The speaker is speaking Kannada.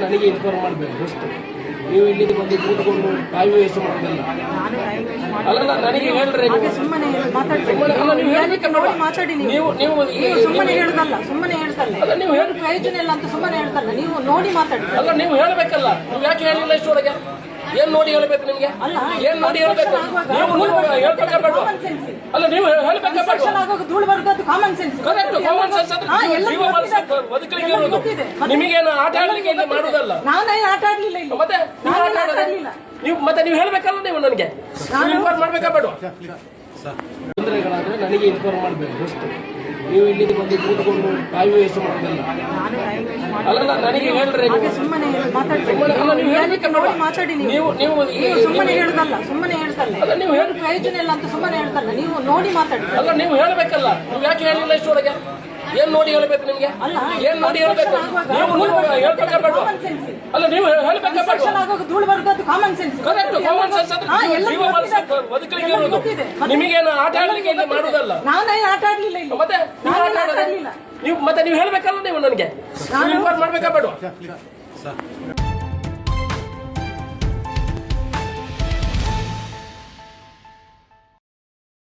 ನನಗೆ ಇನ್ಫಾರ್ಮ್ ಮಾಡಬೇಕು ಫಸ್ಟ್. ನೀವು ಇಲ್ಲಿ ಬಂದು ಕೂತ್ಕೊಂಡು ಟೈಮ್ ವೇಸ್ಟ್ ಮಾಡೋದಲ್ಲ. ಅಲ್ಲ ನನಗೆ ಹೇಳ್ರಿ, ಸುಮ್ಮನೆ ಮಾತಾಡಿ. ನೀವು ಸುಮ್ಮನೆ ಹೇಳುದಲ್ಲ, ಸುಮ್ಮನೆ ಹೇಳ್ತಲ್ಲ, ನೀವು ಹೇಳಿ ಪ್ರಯೋಜನ ಇಲ್ಲ ಅಂತ ಸುಮ್ಮನೆ ಹೇಳ್ತಲ್ಲ. ನೀವು ನೋಡಿ ಮಾತಾಡಿ. ಅಲ್ಲ ನೀವು ಹೇಳ್ಬೇಕಲ್ಲ, ನೀವು ಯಾಕೆ ಹೇಳಿಲ್ಲ ಇಷ್ಟೊಳಗೆ? ಏನ್ ನೋಡಿ ಹೇಳ್ಬೇಕು ನಿಮ್ಗೆ? ಏನ್ ನೋಡಿ ಹೇಳ್ಬೇಕು? ನೀವು ಹೇಳ್ಬೇಕಾಗ್ಬೇಡ. ಅಲ್ಲ ನೀವು ಹೇಳ್ಬೇಕಾಗ್ಬೇಡ. ಧೂಳು ಬರ್ತದ್ದು common sense. Correct, common sense ಬದುಕಲಿಕ್ಕೆ ಇರೋದು. ನಿಮಗೇನು ಆಟ ಆಡ್ಲಿಕ್ಕೆ ಇಲ್ಲಿ ಮಾಡುದಲ್ಲ. ನಾನೇ ಆಟ ಆಡ್ಲಿಲ್ಲ ಇಲ್ಲಿ. ಮತ್ತೆ ನೀವು ಹೇಳ್ಬೇಕಲ್ಲ, ನೀವು ನನಗೆ ಇನ್ಫಾರ್ಮ್ ಮಾಡ್ಬೇಕಾಗ್ಬೇಡ. ತೊಂದರೆಗಳಾದ್ರೆ ನನಗೆ ಇನ್ಫಾರ್ಮ್ ಮಾಡಬೇಕು ಫಸ್ಟ್. ನೀವು ಇಲ್ಲಿ ಬಂದು ಕೂತ್ಕೊಂಡು ಟೈಮ್ ವೇಸ್ಟ್ ಮಾಡೋದಲ್ಲ. ಅಲ್ಲ ನನಗೆ ಹೇಳ್ರಿ, ಸುಮ್ಮನೆ ಮಾತಾಡಿ. ನೀವು ಸುಮ್ಮನೆ ಹೇಳುದಲ್ಲ, ಸುಮ್ಮನೆ ಹೇಳ್ತಲ್ಲ, ನೀವು ಹೇಳಿ ಪ್ರಯೋಜನ ಇಲ್ಲ ಅಂತ ಸುಮ್ಮನೆ ಹೇಳ್ತಲ್ಲ. ನೀವು ನೋಡಿ ಮಾತಾಡಿ. ಅಲ್ಲ ನೀವು ಹೇಳ್ಬೇಕಲ್ಲ, ನೀವು ಯಾಕೆ ಹೇಳಿಲ್ಲ ಇಷ್ಟೊಳಗೆ? ಏನ್ ನೋಡಿ ಹೇಳ್ಬೇಕು ನಿಮ್ಗೆ? ಏನ್ ನೋಡಿ ಹೇಳ್ಬೇಕು? ನೀವು ಹೇಳ್ಬೇಕಾಗ್ಬೇಡ. ಅಲ್ಲ ನೀವು ಹೇಳ್ಬೇಕಾಗ್ಬೇಡ. ಧೂಳು ಬರ್ತದ್ದು common sense. Correct, common sense ಬದುಕಲಿಕ್ಕೆ ಇರೋದು. ನಿಮಗೇನು ಆಟ ಆಡ್ಲಿಕ್ಕೆ ಇಲ್ಲಿ ಮಾಡುದಲ್ಲ. ನಾನೇ ಆಟ ಆಡ್ಲಿಲ್ಲ ಇಲ್ಲಿ. ಮತ್ತೆ ನೀವು ಹೇಳ್ಬೇಕಲ್ಲ, ನೀವು ನನಗೆ ಇನ್ಫಾರ್ಮ್ ಮಾಡ್ಬೇಕಾಗ್ಬೇಡ.